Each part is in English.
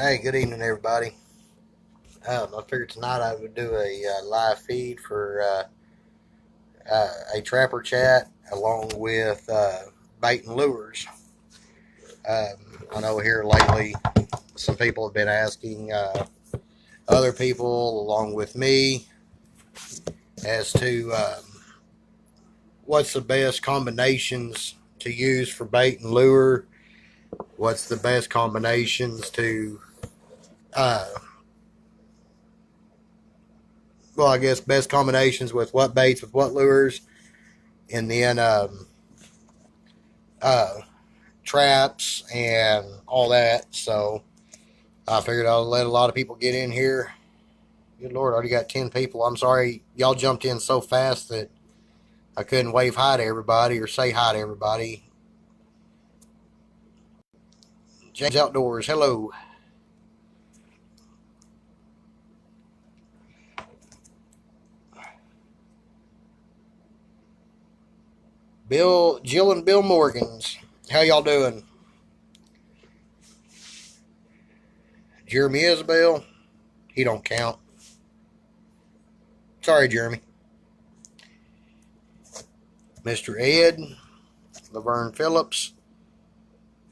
Hey, good evening, everybody. I figured tonight I would do a live feed for a trapper chat along with bait and lures. I know here lately some people have been asking other people along with me as to what's the best combinations to use for bait and lure. What's the best combinations to uh, I guess best combinations with what baits with what lures, and then uh, traps and all that. So I figured I'll let a lot of people get in here. Good Lord, I already got 10 people. I'm sorry y'all jumped in so fast that I couldn't wave hi to everybody or say hi to everybody. James Outdoors, hello. Jill and Bill Morgans, how y'all doing? Jeremy Isabel, he don't count. Sorry, Jeremy. Mr. Ed, Laverne Phillips.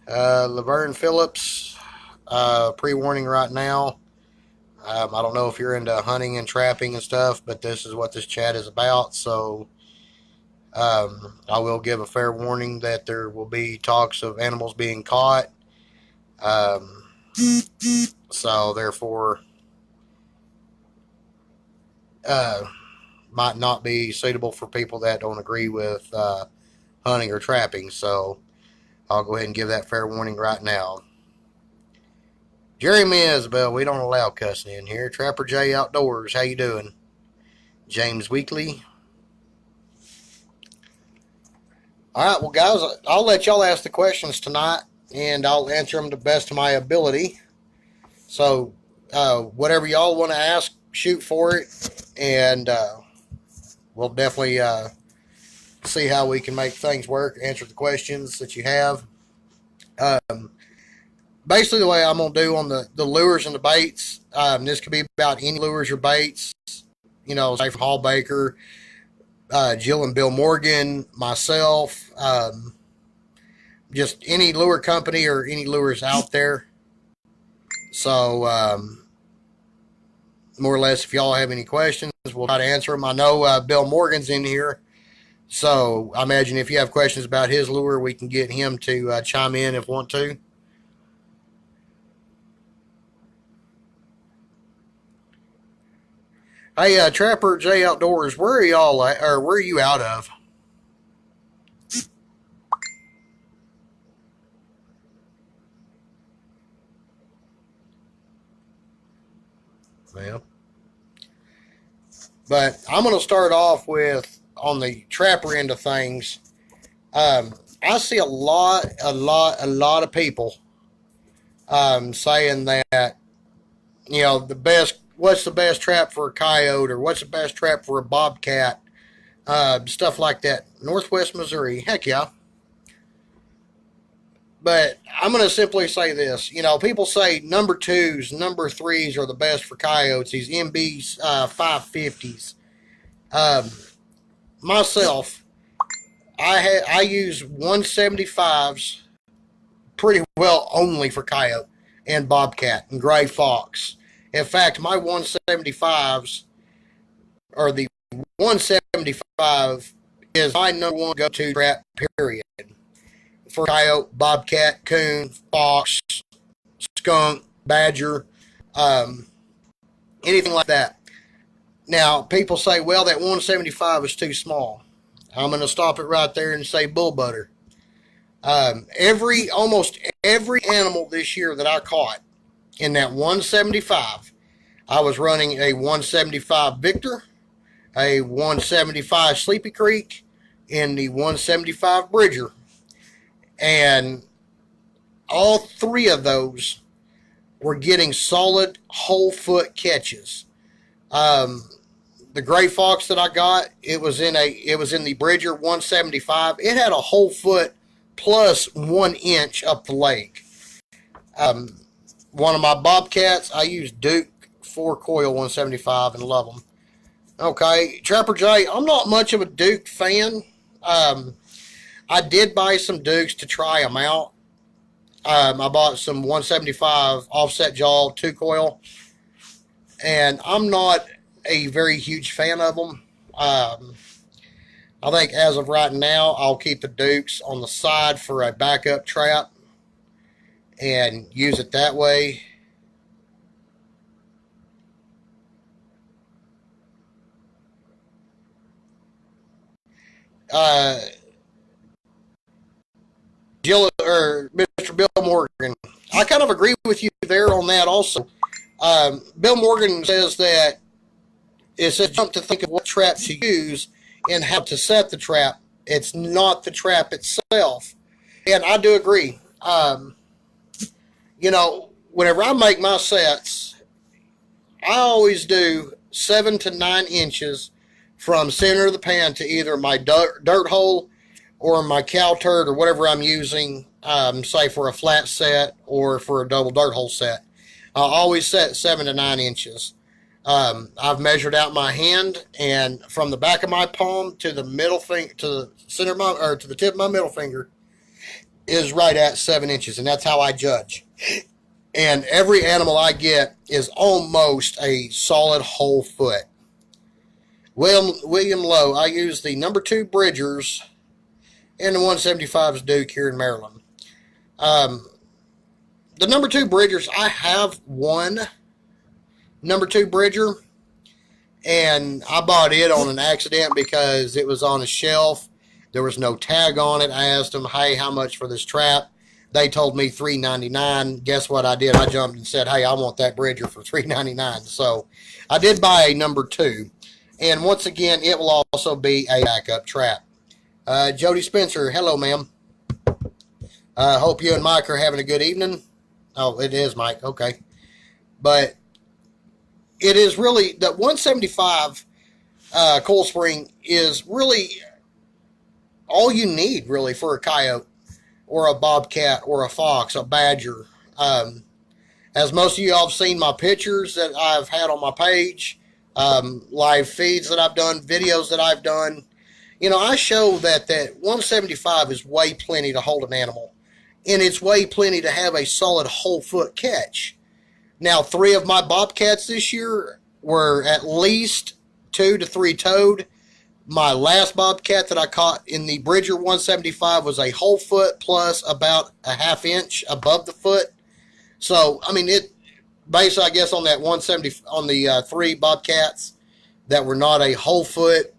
Laverne Phillips, pre-warning right now. I don't know if you're into hunting and trapping and stuff, but this is what this chat is about. So I will give a fair warning that there will be talks of animals being caught. So therefore, might not be suitable for people that don't agree with hunting or trapping. So I'll go ahead and give that fair warning right now. Jeremy Isabel, we don't allow cussing in here. Trapper J Outdoors, how you doing? James Weekly. All right, well, guys, I'll let y'all ask the questions tonight, and I'll answer them to the best of my ability. So, whatever y'all want to ask, shoot for it, and we'll definitely see how we can make things work, answer the questions that you have. Basically, the way I'm going to do on the lures and the baits, this could be about any lures or baits, say from Hall Baker, Jill and Bill Morgan, myself, just any lure company or any lures out there. So, more or less, if y'all have any questions, we'll try to answer them. I know Bill Morgan's in here, so I imagine if you have questions about his lure, we can get him to chime in if want to. Hey, Trapper J Outdoors, where are y'all at, or where are you out of? Well, but I'm going to start off with on the trapper end of things. I see a lot of people saying that what's the best trap for a coyote or what's the best trap for a bobcat, stuff like that. Northwest Missouri, heck yeah. But I'm going to simply say this. People say number twos, number threes are the best for coyotes, these MBs 550s. Myself, I use 175s pretty well only for coyote and bobcat and gray fox. In fact, my 175s, or the 175 is my number one go-to trap, period. For coyote, bobcat, coon, fox, skunk, badger, anything like that. Now, people say, well, that 175 is too small. I'm going to stop it right there and say bull butter. Almost every animal this year that I caught in that 175, I was running a 175 Victor, a 175 Sleepy Creek, and the 175 Bridger. And all three of those were getting solid whole foot catches. The gray fox that I got, it was in the Bridger 175. It had a whole foot plus 1 inch up the leg. one of my Bobcats, I use Duke 4-coil 175 and love them. Okay, Trapper J, I'm not much of a Duke fan. I did buy some Dukes to try them out. I bought some 175 offset jaw 2-coil, and I'm not a very huge fan of them. I think as of right now, I'll keep the Dukes on the side for a backup trap and use it that way. Mr. Bill Morgan, I kind of agree with you there on that also. Bill Morgan says that it says jump to think of what trap to use and how to set the trap. It's not the trap itself. And I do agree. You know, whenever I make my sets, I always do 7 to 9 inches from center of the pan to either my dirt hole or my cow turd or whatever I'm using, say for a flat set or for a double dirt hole set. I always set 7 to 9 inches. I've measured out my hand, and from the back of my palm to the middle finger, to the center of my, or to the tip of my middle finger, is right at 7 inches, and that's how I judge. And every animal I get is almost a solid whole foot. William Lowe, I use the number 2 Bridgers and the 175's Duke here in Maryland. The number 2 Bridgers, I have one number 2 Bridger, and I bought it on an accident because it was on a shelf. There was no tag on it. I asked them, hey, how much for this trap? They told me $3.99. Guess what I did? I jumped and said, hey, I want that Bridger for $3.99. So I did buy a number 2. And once again, it will also be a backup trap. Jody Spencer, hello, ma'am. Hope you and Mike are having a good evening. Oh, it is, Mike. Okay. But it is really, the 175 coil spring is really all you need, really, for a coyote or a bobcat or a fox, a badger. As most of you all have seen my pictures that I've had on my page, live feeds that I've done, videos that I've done, you know, I show that 175 is way plenty to hold an animal. And it's way plenty to have a solid whole foot catch. Now, 3 of my bobcats this year were at least 2 to 3 toed. My last bobcat that I caught in the Bridger 175 was a whole foot plus about a ½ inch above the foot. So, I mean, it based, I guess, on that 170, on the 3 bobcats that were not a whole foot,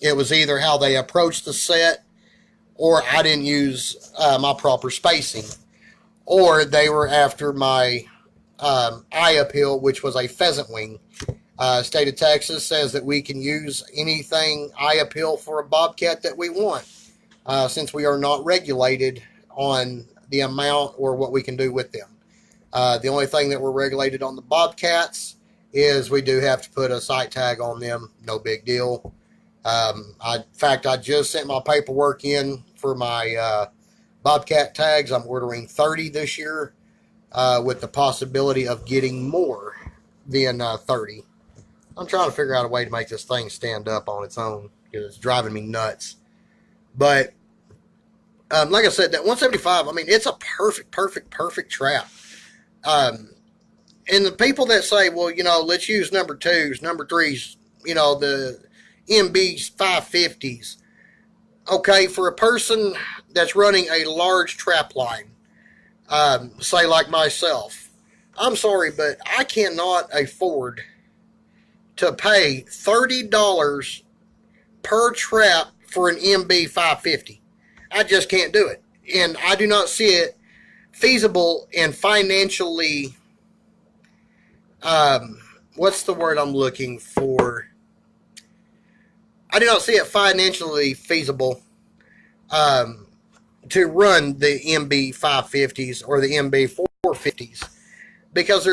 it was either how they approached the set, or I didn't use my proper spacing, or they were after my eye appeal, which was a pheasant wing. State of Texas says that we can use anything eye appeal for a bobcat that we want, since we are not regulated on the amount or what we can do with them. The only thing that we're regulated on the bobcats is we do have to put a sight tag on them. No big deal. In fact, I just sent my paperwork in for my bobcat tags. I'm ordering 30 this year, with the possibility of getting more than 30. I'm trying to figure out a way to make this thing stand up on its own because it's driving me nuts. But like I said, that 175, I mean, it's a perfect trap. And the people that say, well, you know, let's use number 2s, number 3s, you know, the MBs, 550s. Okay, for a person that's running a large trap line, say like myself, I'm sorry, but I cannot afford to pay $30 per trap for an MB 550. I just can't do it. And I do not see it feasible and financially, what's the word I'm looking for? I do not see it financially feasible to run the MB 550s or the MB 450s, because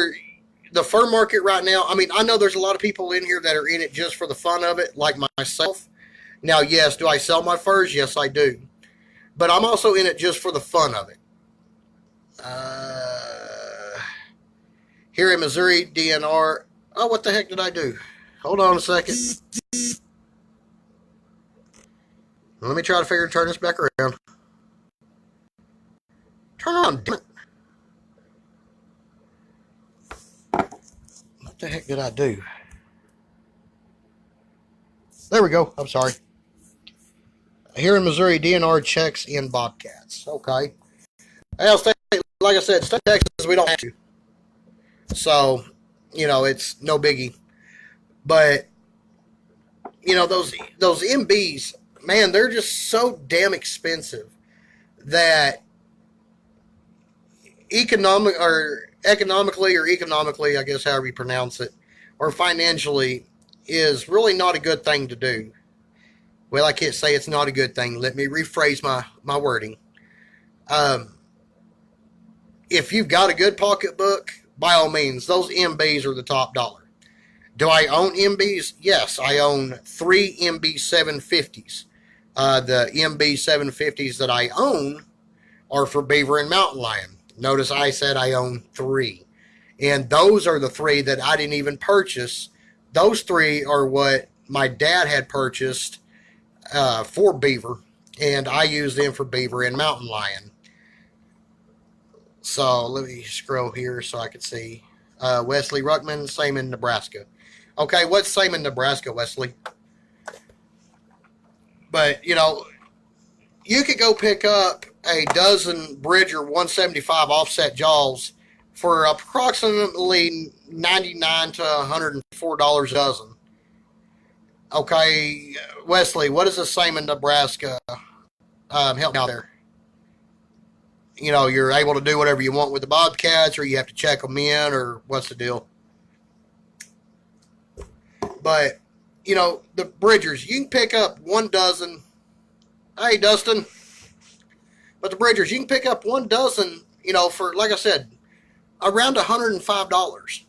the fur market right now, I mean, I know there's a lot of people in here that are in it just for the fun of it, like myself. Now, yes, do I sell my furs? Yes, I do. But I'm also in it just for the fun of it. here in Missouri, DNR. Oh, what the heck did I do? Hold on a second. Let me try to turn this back around. Turn around, damn it. What the heck did I do? There we go. I'm sorry. Here in Missouri, DNR checks in bobcats. Okay. Well, like I said, state Texas, we don't have to. So, you know, it's no biggie. But, you know, those MBs, man, they're just so damn expensive that economically, I guess however you pronounce it, or financially, is really not a good thing to do. Well, I can't say it's not a good thing. Let me rephrase my wording. If you've got a good pocketbook, by all means, those MBs are the top dollar. Do I own MBs? Yes, I own 3 MB 750s. The MB 750s that I own are for beaver and mountain lion. Notice I said I own 3. And those are the 3 that I didn't even purchase. Those 3 are what my dad had purchased for beaver, and I use them for beaver and mountain lion. So let me scroll here so I can see. Wesley Ruckman, same in Nebraska. Okay, what's same in Nebraska, Wesley? But, you know, you could go pick up a dozen Bridger 175 offset jaws for approximately $99 to $104 a dozen. Okay, Wesley, what is the same in Nebraska? Help me out there. You know, you're able to do whatever you want with the bobcats, or you have to check them in, or what's the deal? But, you know, the Bridgers, you can pick up 1 dozen. Hey, Dustin. But the Bridgers, you can pick up 1 dozen, you know, for, like I said, around $105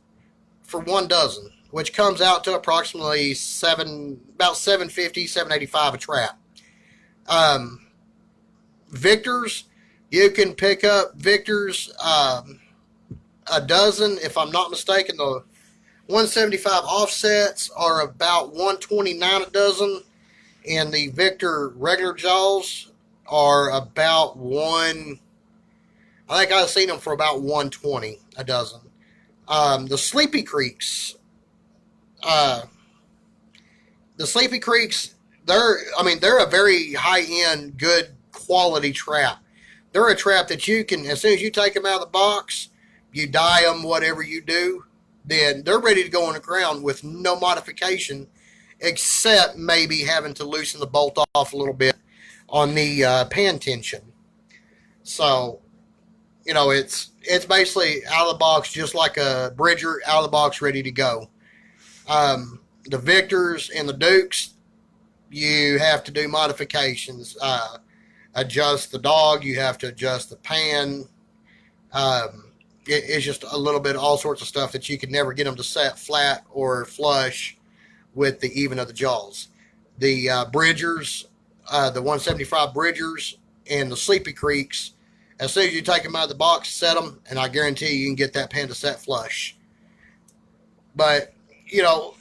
for 1 dozen, which comes out to approximately about $750, $785 a trap. Victors, you can pick up Victors a dozen, if I'm not mistaken. The 175 offsets are about $129 a dozen, and the Victor regular jaws are about I think I've seen them for about $120 a dozen. The Sleepy Creeks, they're a very high-end, good quality trap. They're a trap that you can, as soon as you take them out of the box, you dye them, whatever you do, then they're ready to go on the ground with no modification, except maybe having to loosen the bolt off a little bit on the pan tension. So, you know, it's basically out of the box, just like a Bridger, out of the box, ready to go. The Victors and the Dukes, you have to do modifications. Adjust the dog, you have to adjust the pan. It's just a little bit of all sorts of stuff that you can never get them to set flat or flush with the even of the jaws. The Bridgers, the 175 Bridgers and the Sleepy Creeks, as soon as you take them out of the box, set them, and I guarantee you can get that pan to set flush. But, you know,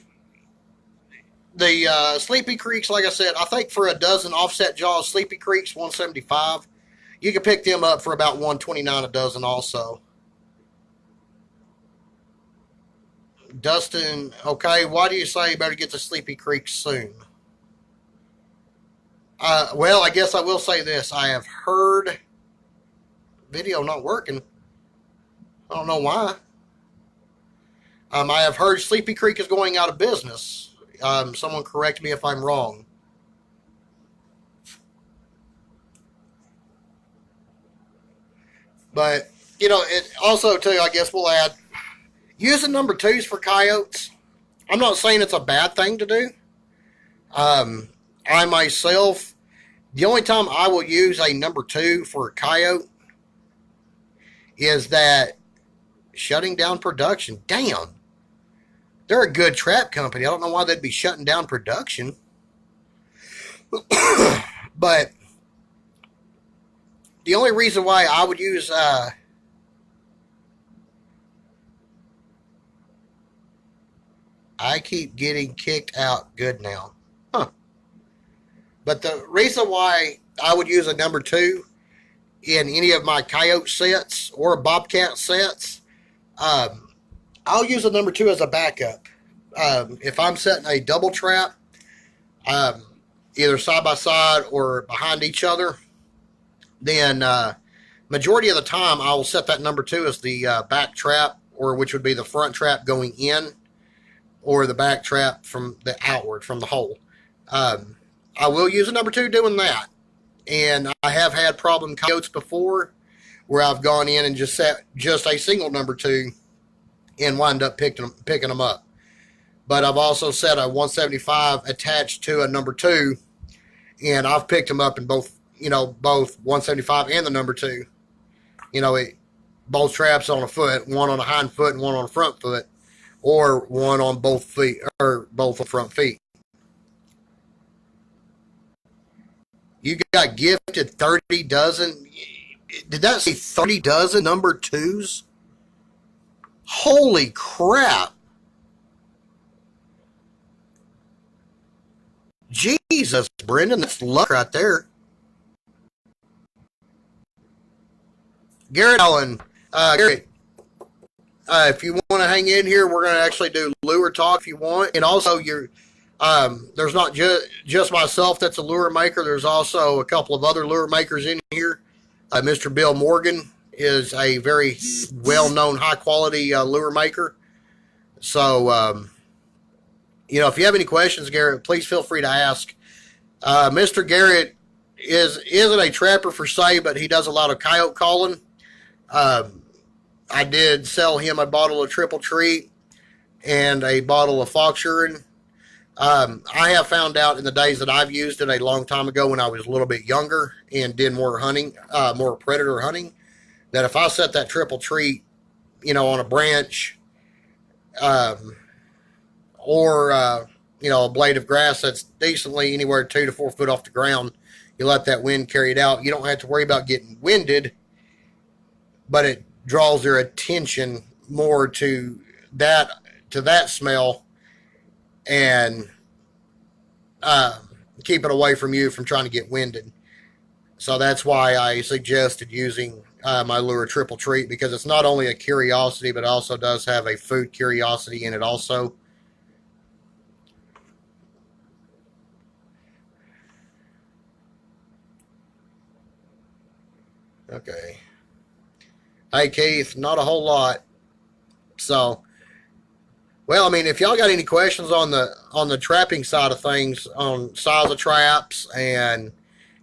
the Sleepy Creeks, like I said, I think for a dozen offset jaws, Sleepy Creeks 175, you can pick them up for about $129 a dozen also. Dustin, okay, why do you say you better get to Sleepy Creek soon? Well, I guess I will say this. I have heard video not working. I don't know why. I have heard Sleepy Creek is going out of business. Someone correct me if I'm wrong. But, you know, it also, too, I guess we'll add, using number 2s for coyotes, I'm not saying it's a bad thing to do. I myself, the only time I will use a number 2 for a coyote is that shutting down production. Damn. They're a good trap company. I don't know why they'd be shutting down production. But the only reason why I would use I keep getting kicked out good now. Huh. But the reason why I would use a number 2 in any of my coyote sets or bobcat sets, um, I'll use a number 2 as a backup. If I'm setting a double trap, um, either side by side or behind each other, then majority of the time I will set that number 2 as the back trap, or which would be the front trap going in, or the back trap from the outward from the hole. Um, I will use a number 2 doing that, and I have had problem coyotes before where I've gone in and just set just a single number 2 and wind up picking them up. But I've also set a 175 attached to a number 2, and I've picked them up in both, both 175 and the number 2. Both traps on a foot, one on a hind foot and one on a front foot, or one on both feet, or both on front feet. You got gifted 30 dozen. Did that say 30 dozen number 2s? Holy crap. Jesus, Brendan, that's luck right there. Garrett Allen, Garrett, if you want to hang in here, we're going to actually do lure talk if you want. And also, there's not just myself that's a lure maker. There's also a couple of other lure makers in here. Mr. Bill Morgan is a very well-known, high-quality lure maker. So, if you have any questions, Garrett, please feel free to ask. Mr. Garrett isn't a trapper per se, but he does a lot of coyote calling. I did sell him a bottle of Triple Treat and a bottle of fox urine. I have found out in the days that I've used it a long time ago when I was a little bit younger and did more hunting, more predator hunting, that if I set that Triple Treat, on a branch, or, a blade of grass that's decently anywhere 2 to 4 foot off the ground, you let that wind carry it out. You don't have to worry about getting winded, but it draws their attention more to that smell, and keep it away from you from trying to get winded. So that's why I suggested using my lure Triple Treat, because it's not only a curiosity, but it also does have a food curiosity in it also. Okay. Hey, Keith, not a whole lot. So, well, I mean, if y'all got any questions on the trapping side of things, on size of traps and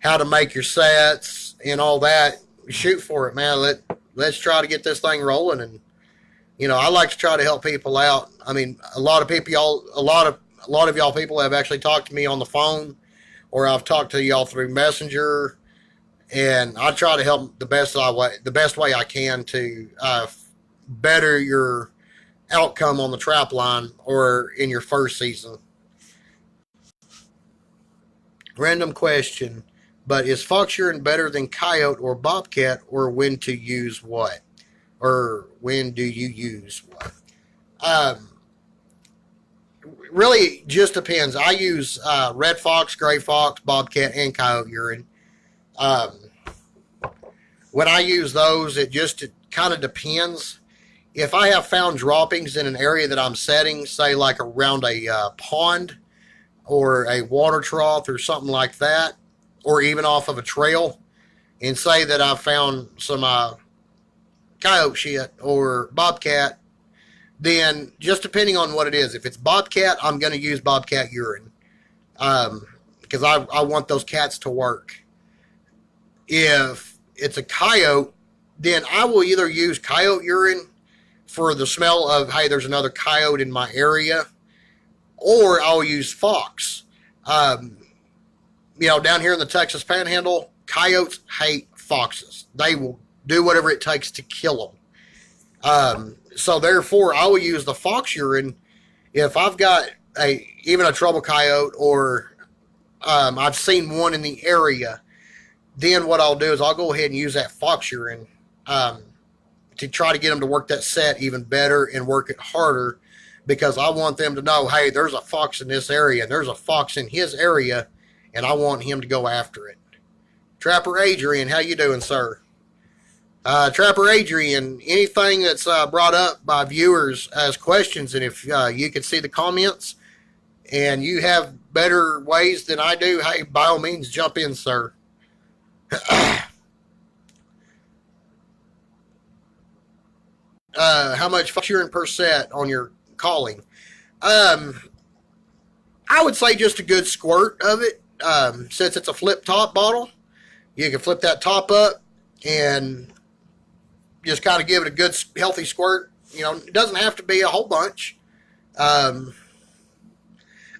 how to make your sets and all that, shoot for it, man. Let's try to get this thing rolling. And I like to try to help people out. I mean, a lot of y'all people have actually talked to me on the phone, or I've talked to y'all through Messenger, and I try to help the best way I can to better your outcome on the trap line or in your first season. Random question, but is fox urine better than coyote or bobcat, or when to use what? Or when do you use what? Really just depends. I use red fox, gray fox, bobcat, and coyote urine. When I use those, it kind of depends. If I have found droppings in an area that I'm setting, say like around a pond or a water trough or something like that, or even off of a trail, and say that I've found some coyote shit or bobcat, then just depending on what it is. If it's bobcat, I'm going to use bobcat urine, because I want those cats to work. If it's a coyote, then I will either use coyote urine for the smell of, hey, there's another coyote in my area, or I'll use fox. Down here in the Texas Panhandle, coyotes hate foxes. They will do whatever it takes to kill them. So therefore, I will use the fox urine if I've got even a trouble coyote, or I've seen one in the area. Then what I'll do is I'll go ahead and use that fox urine to try to get them to work that set even better and work it harder, because I want them to know, hey, there's a fox in this area, and there's a fox in his area, and I want him to go after it. Trapper Adrian, how you doing, sir? Trapper Adrian, anything that's brought up by viewers as questions, and if you can see the comments and you have better ways than I do, hey, by all means, jump in, sir. How much shearing per set on your calling? I would say just a good squirt of it. Since it's a flip top bottle, you can flip that top up and just kind of give it a good, healthy squirt. You know, it doesn't have to be a whole bunch.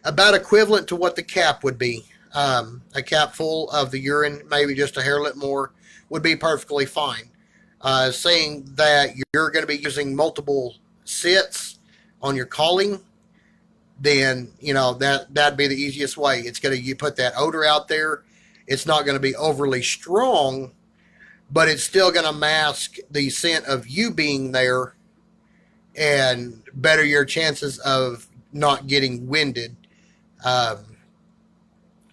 About equivalent to what the cap would be. A cap full of the urine, maybe just a hairlet more, would be perfectly fine. Saying that you're going to be using multiple sits on your calling, then, you know, that'd be the easiest way. It's going to, you put that odor out there. It's not going to be overly strong, but it's still going to mask the scent of you being there and better your chances of not getting winded. I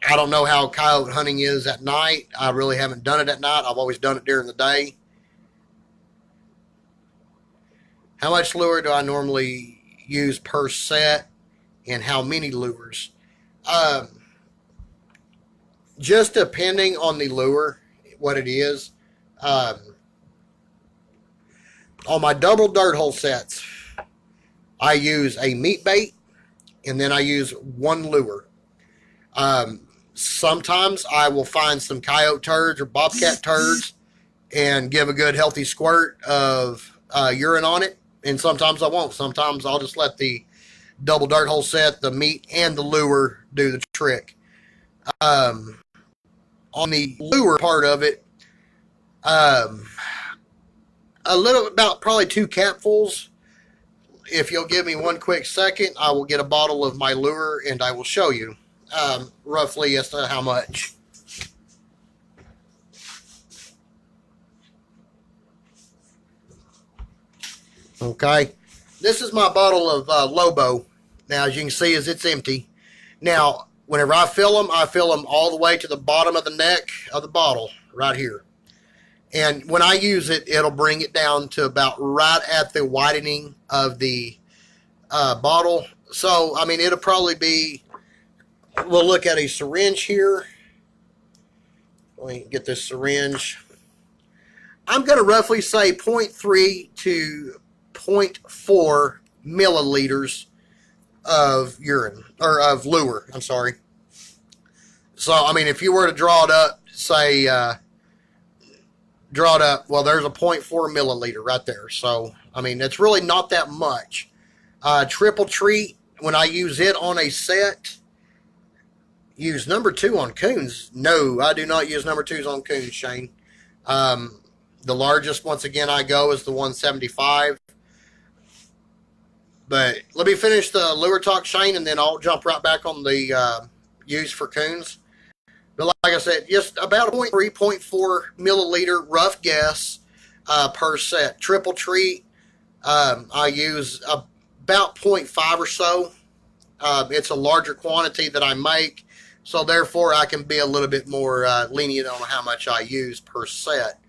don't know how coyote hunting is at night. I really haven't done it at night. I've always done it during the day. How much lure do I normally use per set, and how many lures? Just depending on the lure, what it is. On my double dirt hole sets, I use a meat bait, and then I use one lure. Sometimes I will find some coyote turds or bobcat turds and give a good healthy squirt of urine on it. And sometimes I won't. Sometimes I'll just let the double dirt hole set, the meat, and the lure do the trick. On the lure part of it, a little, about probably 2 capfuls. If you'll give me one quick second, I will get a bottle of my lure and I will show you roughly as to how much. Okay, this is my bottle of Lobo. Now, as you can see, it's empty. Now, whenever I fill them all the way to the bottom of the neck of the bottle, right here. And when I use it, it'll bring it down to about right at the widening of the bottle. So, I mean, it'll probably be, we'll look at a syringe here. Let me get this syringe. I'm going to roughly say 0.3 to 0.4 milliliters of urine, or of lure, I'm sorry. So, I mean, if you were to draw it up, say, draw it up, well, there's a 0.4 milliliter right there. So, I mean, it's really not that much. Triple treat, when I use it on a set, use number 2 on coons. No, I do not use number 2s on coons, Shane. The largest, once again, I go is the 175. But let me finish the lure talk, Shane, and then I'll jump right back on the use for coons. But like I said, just about a 0.3, 0.4 milliliter rough guess per set. Triple treat, I use about 0.5 or so. It's a larger quantity that I make, so therefore I can be a little bit more lenient on how much I use per set.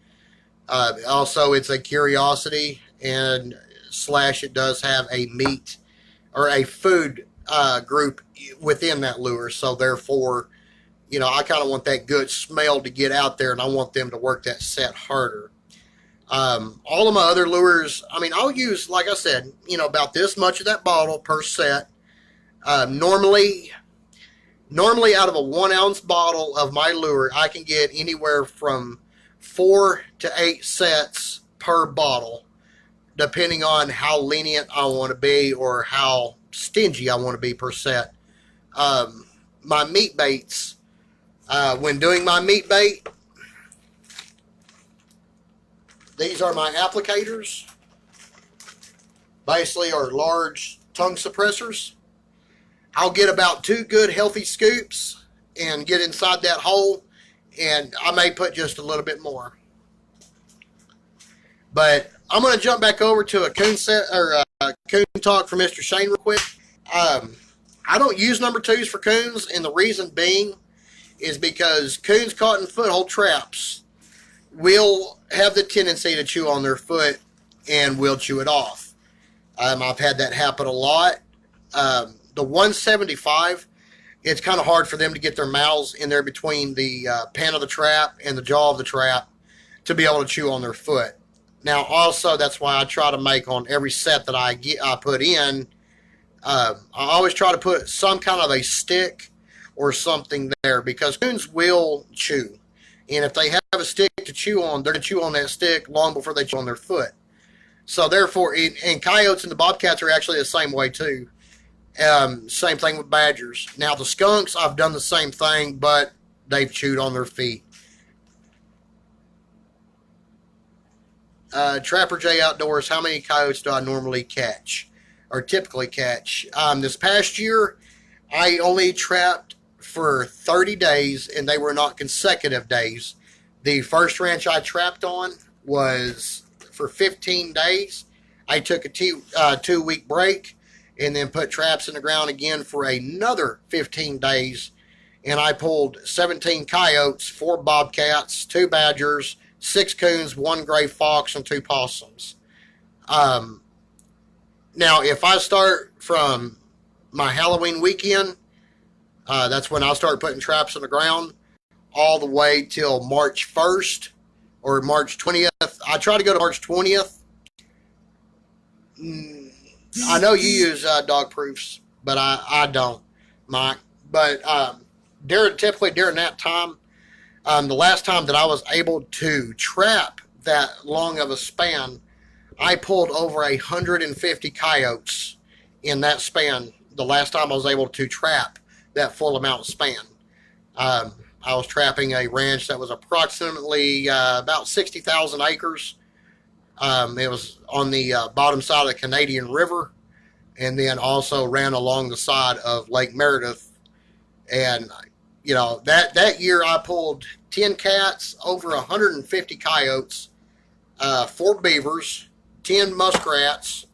Also, it's a curiosity, and slash it does have a meat or a food group within that lure, so therefore, you know, I kind of want that good smell to get out there, and I want them to work that set harder. All of my other lures, I mean, I'll use, like I said, you know, about this much of that bottle per set. Normally out of a 1 ounce bottle of my lure, I can get anywhere from 4 to 8 sets per bottle, depending on how lenient I want to be or how stingy I want to be per set. My meat baits, when doing my meat bait, these are my applicators. Basically are large tongue suppressors. I'll get about 2 good healthy scoops and get inside that hole, and I may put just a little bit more. But I'm going to jump back over to a coon set, or a coon talk for Mr. Shane real quick. I don't use number twos for coons, and the reason being is because coons caught in foothold traps will have the tendency to chew on their foot and will chew it off. I've had that happen a lot. The 175, it's kind of hard for them to get their mouths in there between the pan of the trap and the jaw of the trap to be able to chew on their foot. Now, also, that's why I try to make on every set that I put in, I always try to put some kind of a stick or something there, because coons will chew. And if they have a stick to chew on, they're going to chew on that stick long before they chew on their foot. So therefore, and coyotes and the bobcats are actually the same way too. Same thing with badgers. Now the skunks, I've done the same thing, but they've chewed on their feet. Trapper J Outdoors, how many coyotes do I normally catch, or typically catch? This past year, I only trapped for 30 days, and they were not consecutive days. The first ranch I trapped on was for 15 days. I took a 2-week break and then put traps in the ground again for another 15 days. And I pulled 17 coyotes, 4 bobcats, 2 badgers, 6 coons, 1 gray fox, and 2 possums. Now, if I start from my Halloween weekend, that's when I'll start putting traps in the ground, all the way till March 1st or March 20th. I try to go to March 20th. I know you use dog proofs, but I don't, Mike. But typically during that time, the last time that I was able to trap that long of a span, I pulled over 150 coyotes in that span. The last time I was able to trap that full amount span. I was trapping a ranch that was approximately about 60,000 acres. It was on the bottom side of the Canadian River, and then also ran along the side of Lake Meredith. And, you know, that year I pulled 10 cats, over 150 coyotes, 4 beavers, 10 muskrats,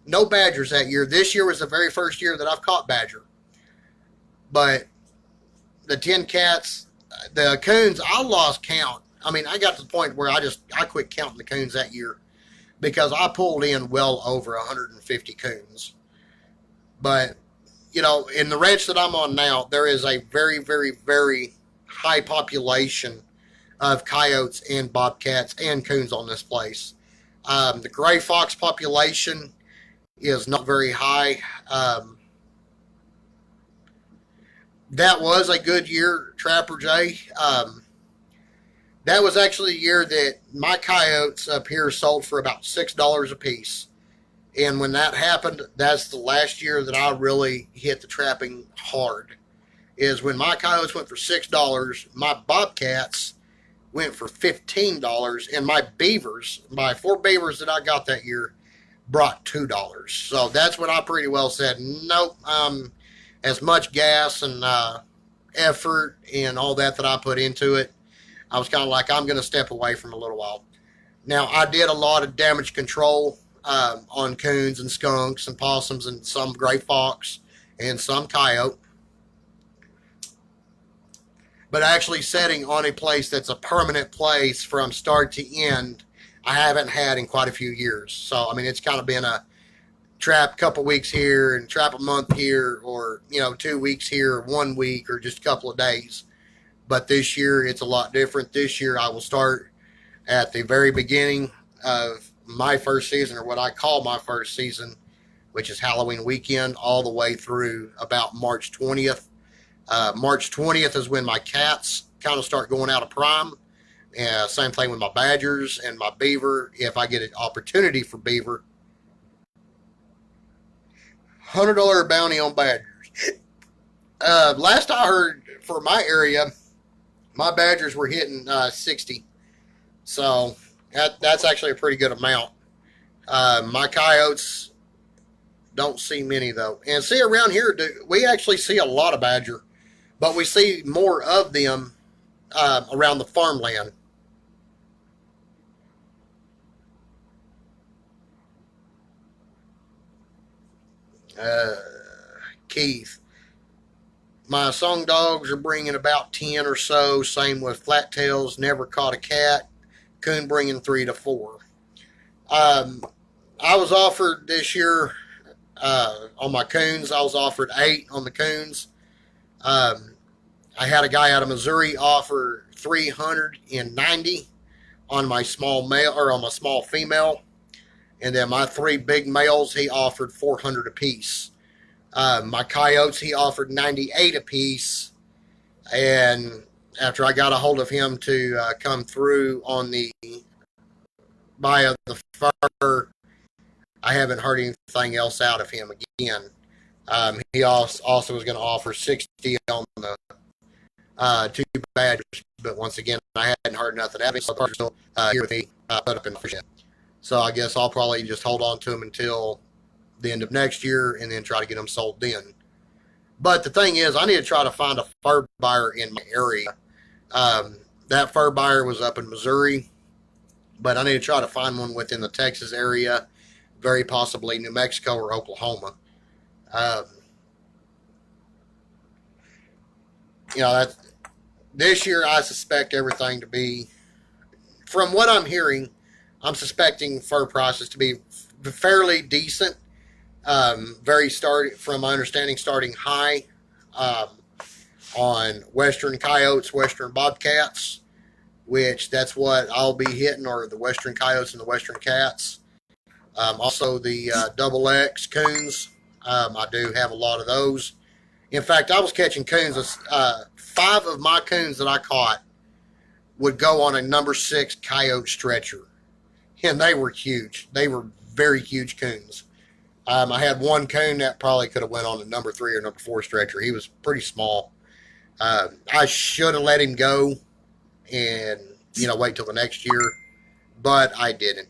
no badgers that year. This year was the very first year that I've caught badger. But the 10 cats, the coons, I lost count. I mean, I got to the point where I quit counting the coons that year, because I pulled in well over 150 coons. But, you know, in the ranch that I'm on now, there is a very, very, very high population of coyotes and bobcats and coons on this place. The gray fox population is not very high. That was a good year, Trapper J. That was actually a year that my coyotes up here sold for about $6 a piece. And when that happened, that's the last year that I really hit the trapping hard. Is when my coyotes went for $6, my bobcats went for $15, and my beavers, my 4 beavers that I got that year, brought $2. So that's when I pretty well said, nope, as much gas and effort and all that I put into it, I was kind of like, I'm going to step away from a little while. Now, I did a lot of damage control on coons and skunks and possums and some gray fox and some coyote. But actually setting on a place that's a permanent place from start to end, I haven't had in quite a few years. So, I mean, it's kind of been a trap a couple weeks here and trap a month here, or, you know, 2 weeks here, or 1 week, or just a couple of days. But this year, it's a lot different. This year, I will start at the very beginning of my first season, or what I call my first season, which is Halloween weekend, all the way through about March 20th. March 20th is when my cats kind of start going out of prime. Same thing with my badgers and my beaver. If I get an opportunity for beaver, $100 bounty on badgers. Last I heard, for my area, my badgers were hitting 60. So that's actually a pretty good amount. My coyotes don't see many, though. And see, around here, we actually see a lot of badger, but we see more of them around the farmland. uh, Keith. My song dogs are bringing about 10 or so. Same with flat tails. Never caught a cat. Coon bringing 3 to 4. I was offered this year on my coons. I was offered 8 on the coons. Um, I had a guy out of Missouri offer 390 on my small male or on my small female, and then my 3 big males he offered 400 apiece. My coyotes he offered 98 apiece, and after I got a hold of him to come through on the buy of the fur, I haven't heard anything else out of him again. He also was going to offer 60 on the 2 badgers, but once again, I hadn't heard nothing out of him. So they're still here with me, put up in the ship. So I guess I'll probably just hold on to him until the end of next year and then try to get them sold then. But the thing is, I need to try to find a fur buyer in my area. That fur buyer was up in Missouri, but I need to try to find one within the Texas area, very possibly New Mexico or Oklahoma. This year I suspect everything to be, from what I'm hearing, I'm suspecting fur prices to be fairly decent. From my understanding, starting high on western coyotes, western bobcats, which that's what I'll be hitting, are the western coyotes and the western cats. Also the double X coons. I do have a lot of those. In fact, I was catching coons. 5 of my coons that I caught would go on a number 6 coyote stretcher. And they were huge. They were very huge coons. I had one coon that probably could have went on a number 3 or number 4 stretcher. He was pretty small. I should have let him go and, wait till the next year, but I didn't.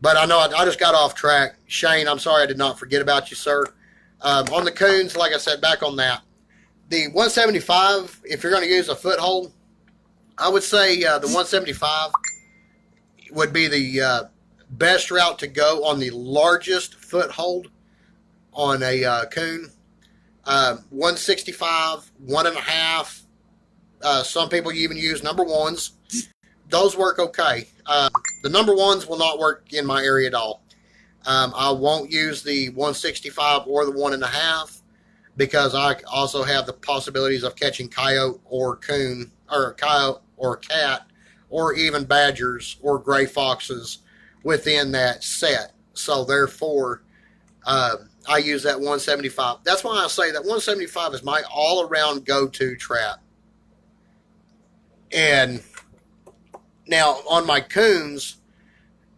But I know I just got off track. Shane, I'm sorry I did not forget about you, sir. On the coons, like I said, back on that, the 175, if you're going to use a foothold, I would say the 175 would be the best route to go on the largest foothold on a coon. 165, 1.5. Some people even use number 1s. Those work okay. The number 1s will not work in my area at all. I won't use the 165 or the 1.5 because I also have the possibilities of catching coyote or coon or coyote or cat or even badgers or gray foxes within that set. So therefore, I use that 175. That's why I say that 175 is my all-around go-to trap. And now on my coons,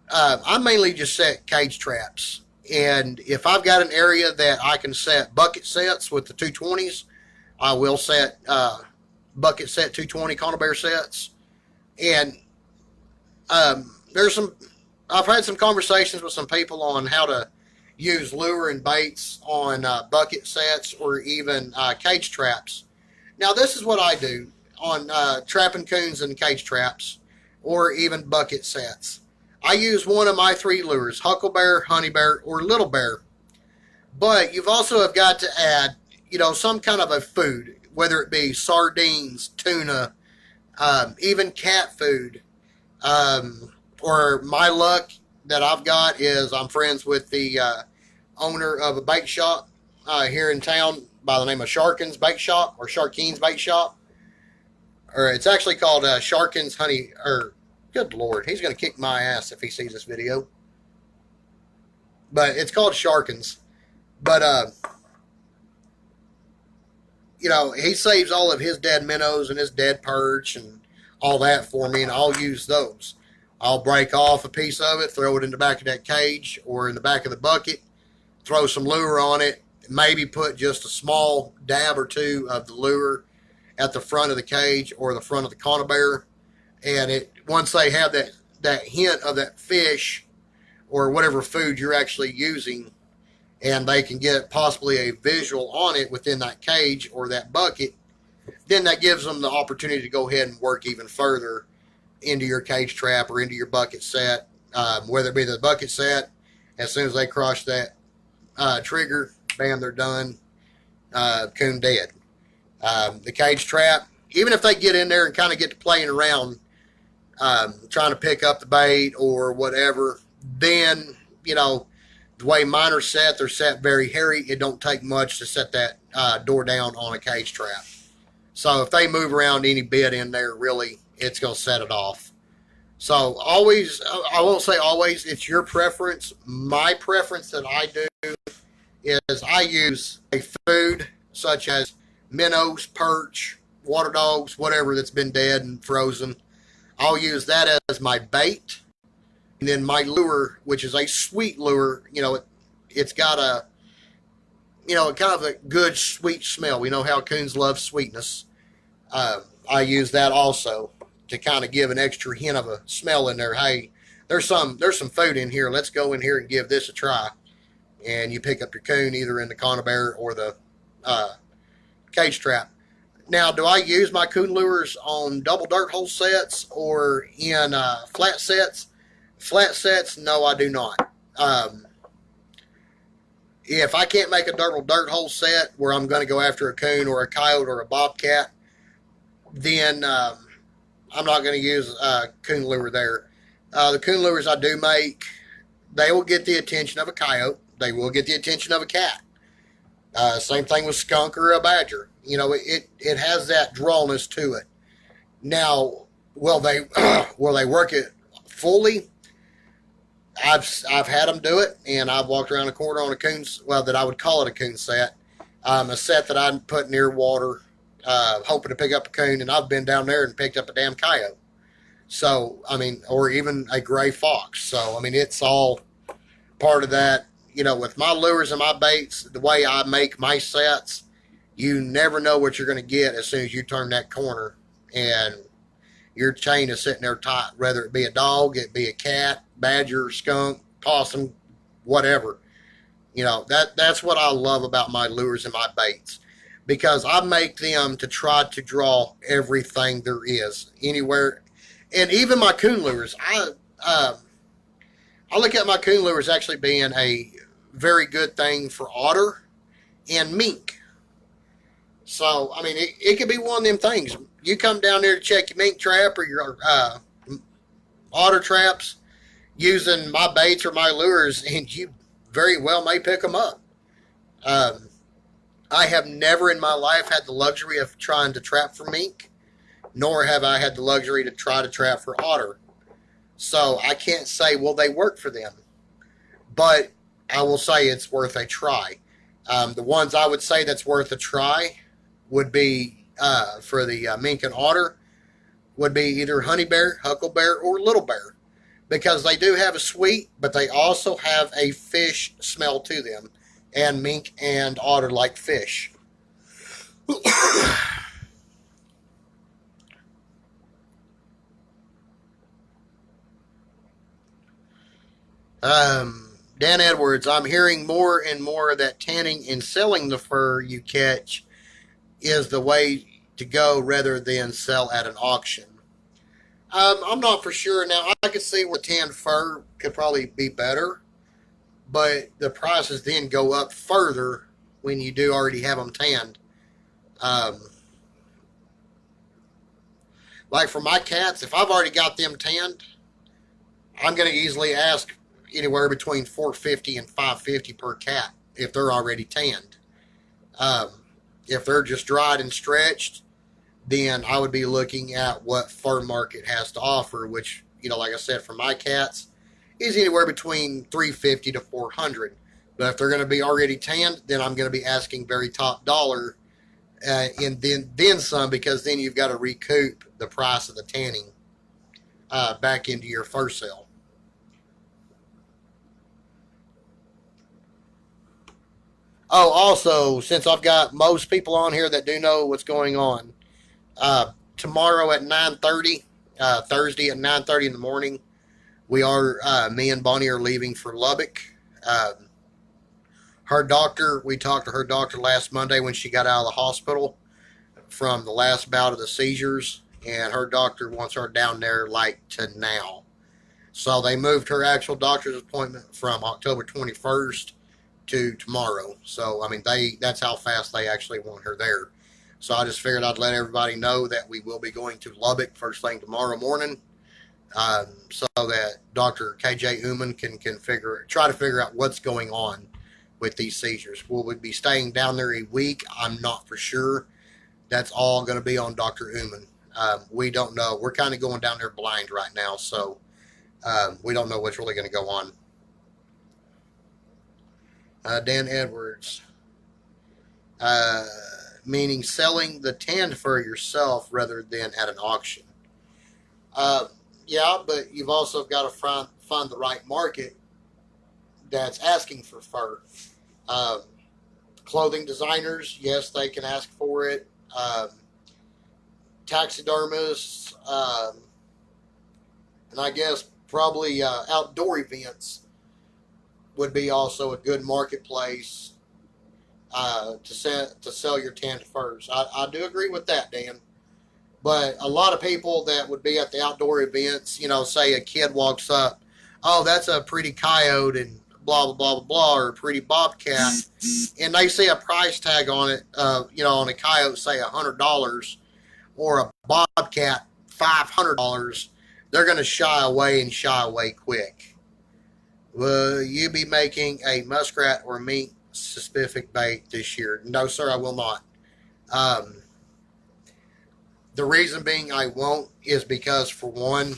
I mainly just set cage traps. And if I've got an area that I can set bucket sets with the 220s, I will set bucket set 220 conibear sets. And I've had some conversations with some people on how to use lure and baits on bucket sets or even cage traps. Now, this is what I do on trapping coons and cage traps or even bucket sets. I use one of my 3 lures, hucklebear, honey bear, or little bear. But you've also have got to add, some kind of a food, whether it be sardines, tuna, even cat food. Or my luck that I've got is I'm friends with the owner of a bait shop here in town by the name of Sharkins Bait Shop or Sharkins Bait Shop. Or it's actually called Sharkins Honey, good Lord, he's going to kick my ass if he sees this video. But it's called Sharkins. But, he saves all of his dead minnows and his dead perch and all that for me, and I'll use those. I'll break off a piece of it, throw it in the back of that cage or in the back of the bucket, throw some lure on it, maybe put just a small dab or 2 of the lure at the front of the cage or the front of the conibear. And once they have that hint of that fish or whatever food you're actually using, and they can get possibly a visual on it within that cage or that bucket, then that gives them the opportunity to go ahead and work even further into your cage trap or into your bucket set, whether it be the bucket set. As soon as they cross that trigger, bam, they're done. Coon dead. The cage trap, even if they get in there and kind of get to playing around, trying to pick up the bait or whatever, then, the way mine are set, they're set very hairy. It don't take much to set that door down on a cage trap. So if they move around any bit in there, really, it's going to set it off. So always, I won't say always, it's your preference. My preference that I do is I use a food such as minnows, perch, water dogs, whatever that's been dead and frozen. I'll use that as my bait. And then my lure, which is a sweet lure, it's got a, kind of a good sweet smell. We know how coons love sweetness. I use that also to kind of give an extra hint of a smell in there. Hey, there's some food in here. Let's go in here and give this a try. And you pick up your coon either in the conibear or the cage trap. Now, do I use my coon lures on double dirt hole sets or in flat sets? Flat sets, no, I do not. If I can't make a double dirt hole set where I'm going to go after a coon or a coyote or a bobcat, then I'm not going to use a coon lure there. The coon lures I do make, they will get the attention of a coyote. They will get the attention of a cat. Same thing with skunk or a badger. It has that drawness to it. Now, will they work it fully? I've had them do it, and I've walked around the corner on a coon, that I would call it a coon set, a set that I put near water, hoping to pick up a coon, and I've been down there and picked up a damn coyote. So, or even a gray fox. So, it's all part of that. With my lures and my baits, the way I make my sets, you never know what you're going to get as soon as you turn that corner, and your chain is sitting there tight, whether it be a dog, it be a cat, badger, skunk, possum, whatever. That's what I love about my lures and my baits, because I make them to try to draw everything there is anywhere. And even my coon lures, I look at my coon lures actually being a very good thing for otter and mink. So, it could be one of them things. You come down there to check your mink trap or your otter traps using my baits or my lures, and you very well may pick them up. I have never in my life had the luxury of trying to trap for mink, nor have I had the luxury to try to trap for otter. So I can't say, well, they work for them. But I will say it's worth a try. The ones I would say that's worth a try would be, for the mink and otter, would be either honey bear, hucklebear, or little bear. Because they do have a sweet, but they also have a fish smell to them. And mink and otter like fish. Dan Edwards, I'm hearing more and more that tanning and selling the fur you catch is the way to go rather than sell at an auction. I'm not for sure. Now, I could see where tanned fur could probably be better, but the prices then go up further when you do already have them tanned. Like for my cats, if I've already got them tanned, I'm going to easily ask anywhere between $450 and $550 per cat if they're already tanned. If they're just dried and stretched, then I would be looking at what fur market has to offer, which, like I said, for my cats, is anywhere between $350 to $400. But if they're going to be already tanned, then I'm going to be asking very top dollar, and then some, because then you've got to recoup the price of the tanning back into your fur sale. Oh, also, since I've got most people on here that do know what's going on, tomorrow at 9:30, Thursday at 9:30 in the morning, me and Bonnie are leaving for Lubbock. We talked to her doctor last Monday when she got out of the hospital from the last bout of the seizures, and her doctor wants her down there like to now. So they moved her actual doctor's appointment from October 21st to tomorrow. So, I mean, that's how fast they actually want her there. So I just figured I'd let everybody know that we will be going to Lubbock first thing tomorrow morning, so that Dr. KJ Uman can try to figure out what's going on with these seizures. Will we be staying down there a week? I'm not for sure. That's all going to be on Dr. Uman. We don't know. We're kind of going down there blind right now, so we don't know what's really going to go on. Dan Edwards, meaning selling the tanned fur yourself rather than at an auction. Yeah, but you've also got to find the right market that's asking for fur. Clothing designers, yes, they can ask for it. Taxidermists, and I guess probably outdoor events would be also a good marketplace to sell your tanned furs. I do agree with that, Dan. But a lot of people that would be at the outdoor events, you know, say a kid walks up, oh, that's a pretty coyote and blah, blah, blah, blah, blah, or a pretty bobcat, and they see a price tag on it, you know, on a coyote, say $100, or a bobcat, $500, they're going to shy away quick. Will you be making a muskrat or mink specific bait this year? No, sir, I will not. The reason being I won't is because, for one,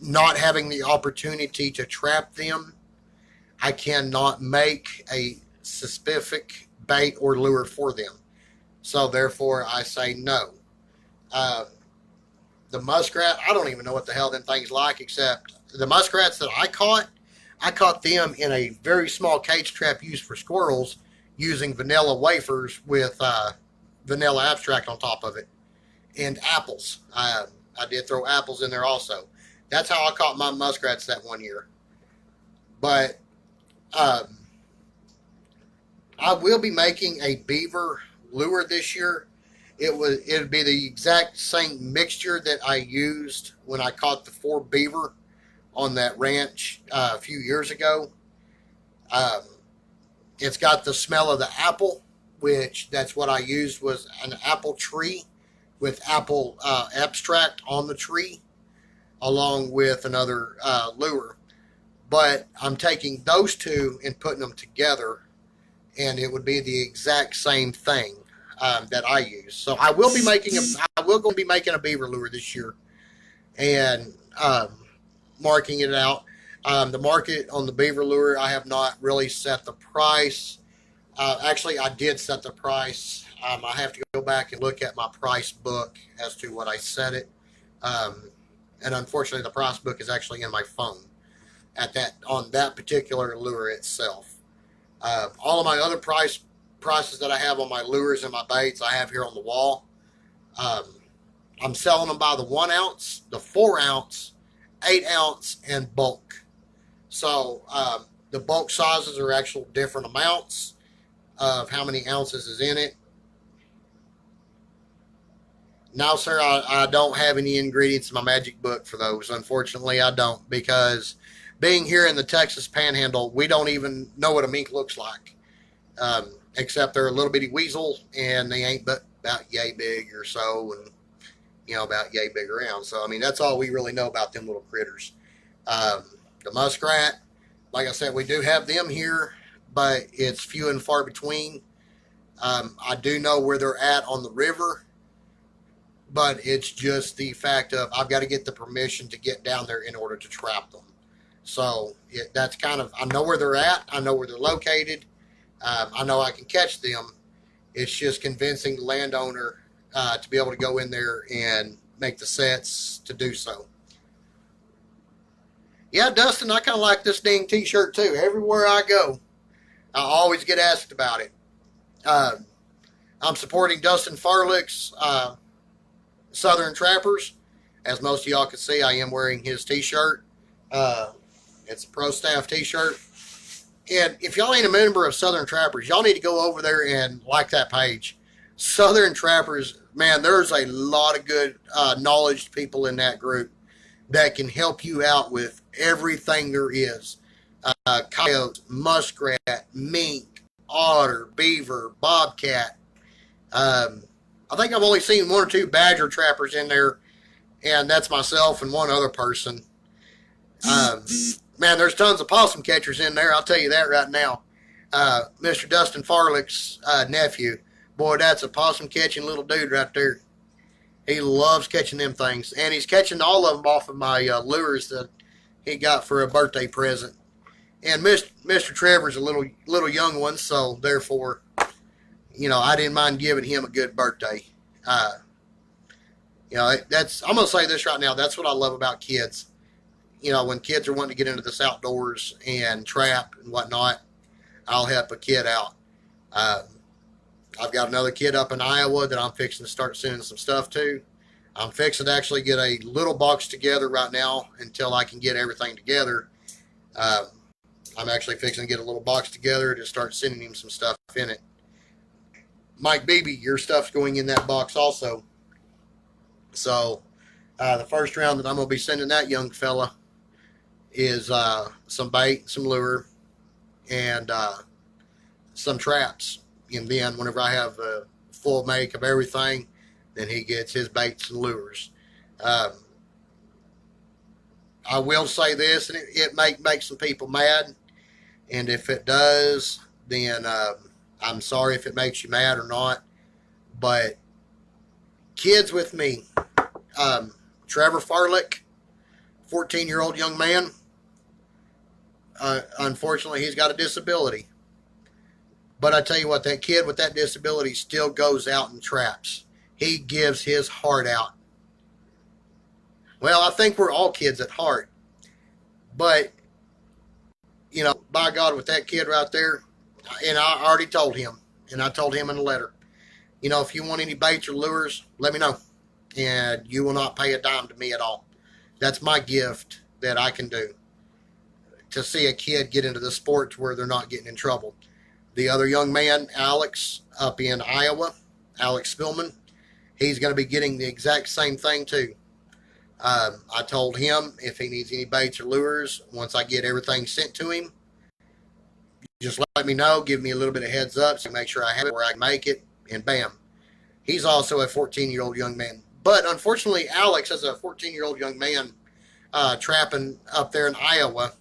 not having the opportunity to trap them, I cannot make a specific bait or lure for them. So therefore, I say no. The muskrat, I don't even know what the hell them things like, except the muskrats that I caught them in a very small cage trap used for squirrels, using vanilla wafers with vanilla abstract on top of it, and apples. I did throw apples in there also. That's how I caught my muskrats that one year. But I will be making a beaver lure this year. It'd be the exact same mixture that I used when I caught the 4 beaver on that ranch a few years ago. It's got the smell of the apple, which that's what I used, was an apple tree with apple abstract on the tree, along with another lure. But I'm taking those two and putting them together, and it would be the exact same thing that I use. So I will be making a beaver lure this year, and marking it out. The market on the beaver lure, I have not really set the price. Actually, I did set the price. I have to go back and look at my price book as to what I set it. And unfortunately, the price book is actually in my phone on that particular lure itself. All of my other prices that I have on my lures and my baits, I have here on the wall. I'm selling them by the 1 ounce, the 4 ounce, 8 ounce, and bulk. So the bulk sizes are actual different amounts of how many ounces is in it. No, sir, I don't have any ingredients in my magic book for those. Unfortunately, I don't, because being here in the Texas Panhandle, we don't even know what a mink looks like, except they're a little bitty weasel, and they ain't but about yay big or so, and about yay big around. So, I mean, that's all we really know about them little critters. The muskrat, like I said, we do have them here, but it's few and far between. I do know where they're at on the river, but it's just the fact of I've got to get the permission to get down there in order to trap them. So that's kind of, I know where they're at. I know where they're located. I know I can catch them. It's just convincing the landowner to be able to go in there and make the sets to do so. Yeah, Dustin, I kind of like this dang t-shirt too. Everywhere I go, I always get asked about it. I'm supporting Dustin Farlick's Southern Trappers. As most of y'all can see, I am wearing his t-shirt. It's a Pro Staff t-shirt. And if y'all ain't a member of Southern Trappers, y'all need to go over there and like that page. Southern Trappers, man, there's a lot of good knowledge people in that group that can help you out with everything there is. coyote, muskrat, mink, otter, beaver, bobcat. I think I've only seen one or two badger trappers in there, and that's myself and one other person. Um, Man, there's tons of possum catchers in there. I'll tell you that right now. Mr. Dustin Farlick's nephew, boy, that's a possum catching little dude right there. He loves catching them things, and he's catching all of them off of my lures that he got for a birthday present. And Mr. Trevor's a little young one, so therefore, I didn't mind giving him a good birthday. I'm gonna say this right now. That's what I love about kids. When kids are wanting to get into this outdoors and trap and whatnot, I'll help a kid out. I've got another kid up in Iowa that I'm fixing to start sending some stuff to. I'm fixing to actually get a little box together right now until I can get everything together. I'm actually fixing to get a little box together to start sending him some stuff in it. Mike Beebe, your stuff's going in that box also. So the first round that I'm going to be sending that young fella is some bait, some lure, and some traps. And then whenever I have a full make of everything, then he gets his baits and lures. I will say this, and it may make some people mad, and if it does, then I'm sorry if it makes you mad or not, but kids with me, Trevor Farlick, 14-year-old young man, unfortunately he's got a disability. But I tell you what, that kid with that disability still goes out and traps. He gives his heart out. Well, I think we're all kids at heart. But, by God, with that kid right there, and I already told him, and I told him in a letter, if you want any baits or lures, let me know. And you will not pay a dime to me at all. That's my gift that I can do to see a kid get into the sport to where they're not getting in trouble. The other young man, Alex, up in Iowa, Alex Spillman, he's going to be getting the exact same thing too. I told him if he needs any baits or lures, once I get everything sent to him, just let me know, give me a little bit of heads up so make sure I have it where I can make it, and bam. He's also a 14-year-old young man. But unfortunately, Alex, as a 14-year-old young man trapping up there in Iowa,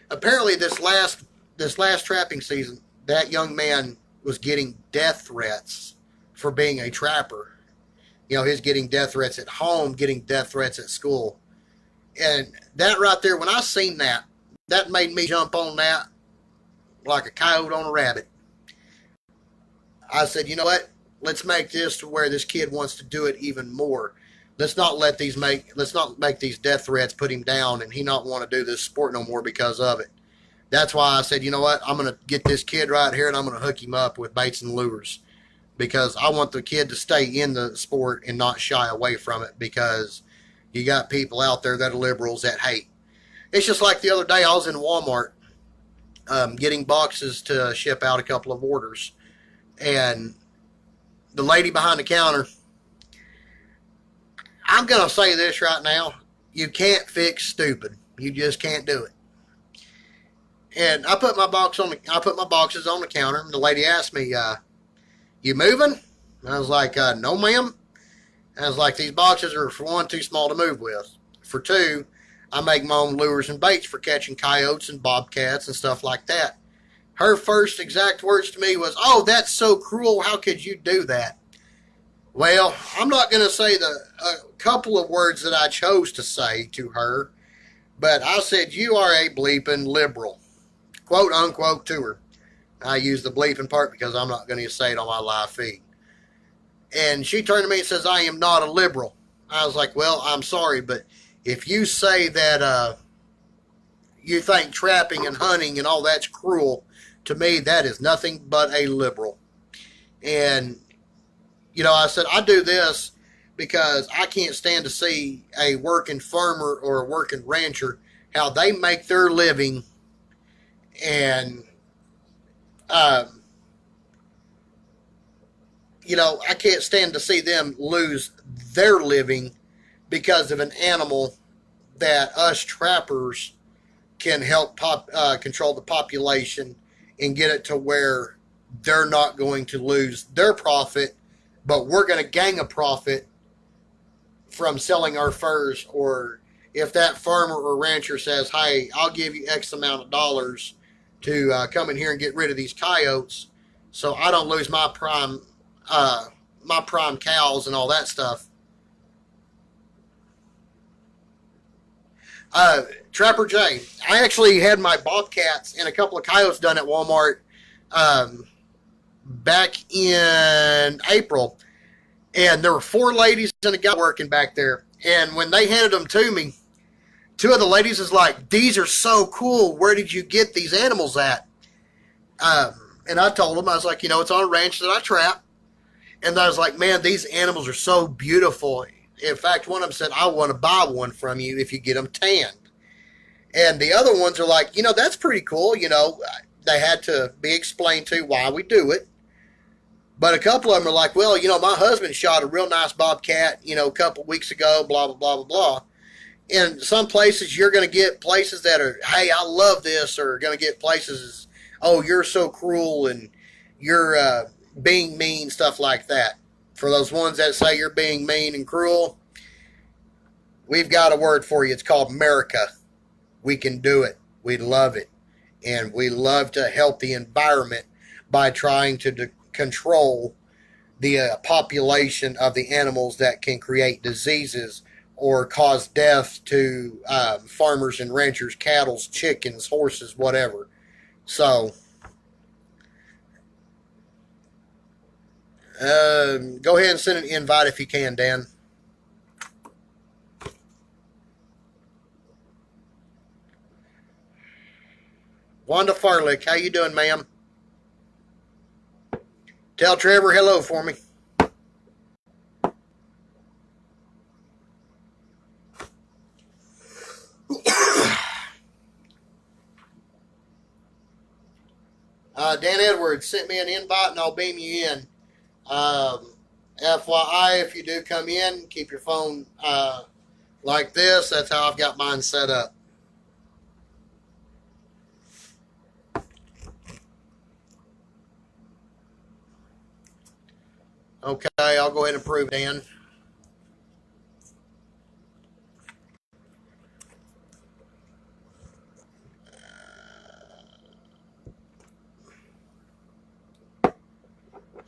apparently this last trapping season, that young man was getting death threats for being a trapper. He's getting death threats at home, getting death threats at school. And that right there, when I seen that, that made me jump on that like a coyote on a rabbit. I said, you know what? Let's make this to where this kid wants to do it even more. Let's not make these death threats put him down and he not want to do this sport no more because of it. That's why I said, you know what? I'm going to get this kid right here and I'm going to hook him up with baits and lures, because I want the kid to stay in the sport and not shy away from it, because you got people out there that are liberals that hate. It's just like the other day I was in Walmart getting boxes to ship out a couple of orders. And the lady behind the counter, I'm going to say this right now, you can't fix stupid. You just can't do it. And I put my boxes on the counter, and the lady asked me, you moving? And I was like, no, ma'am. And I was like, these boxes are, for one, too small to move with. For two, I make my own lures and baits for catching coyotes and bobcats and stuff like that. Her first exact words to me was, oh, that's so cruel. How could you do that? Well, I'm not going to say a couple of words that I chose to say to her, but I said, you are a bleeping liberal, quote unquote, to her. I use the bleeping part because I'm not going to say it on my live feed. And she turned to me and says, I am not a liberal. I was like, well, I'm sorry, but if you say that you think trapping and hunting and all that's cruel, to me, that is nothing but a liberal. And, I said, I do this because I can't stand to see a working farmer or a working rancher, how they make their living, and, I can't stand to see them lose their living because of an animal that us trappers can help control the population and get it to where they're not going to lose their profit, but we're going to gain a profit from selling our furs. Or if that farmer or rancher says, hey, I'll give you X amount of dollars to come in here and get rid of these coyotes so I don't lose my prime cows and all that stuff. Trapper J, I actually had my bobcats and a couple of coyotes done at Walmart back in April, and there were 4 ladies and a guy working back there. And when they handed them to me, 2 of the ladies was like, "These are so cool. Where did you get these animals at?" And I told them, I was like, it's on a ranch that I trap. And I was like, man, these animals are so beautiful. In fact, one of them said, I want to buy one from you if you get them tanned. And the other ones are like, that's pretty cool. They had to be explained to why we do it. But a couple of them are like, well, my husband shot a real nice bobcat, a couple of weeks ago, blah, blah, blah, blah, blah. In some places, you're going to get places that are, hey, I love this, or going to get places, oh, you're so cruel and you're being mean, stuff like that. For those ones that say you're being mean and cruel, we've got a word for you. It's called America. We can do it. We love it. And we love to help the environment by trying to control the population of the animals that can create diseases or cause death to farmers and ranchers, cattle, chickens, horses, whatever. So, go ahead and send an invite if you can, Dan. Wanda Farlick, how you doing, ma'am? Tell Trevor hello for me. Dan Edwards sent me an invite and I'll beam you in. FYI, if you do come in, keep your phone like this. That's how I've got mine set up. Okay, I'll go ahead and approve, Dan.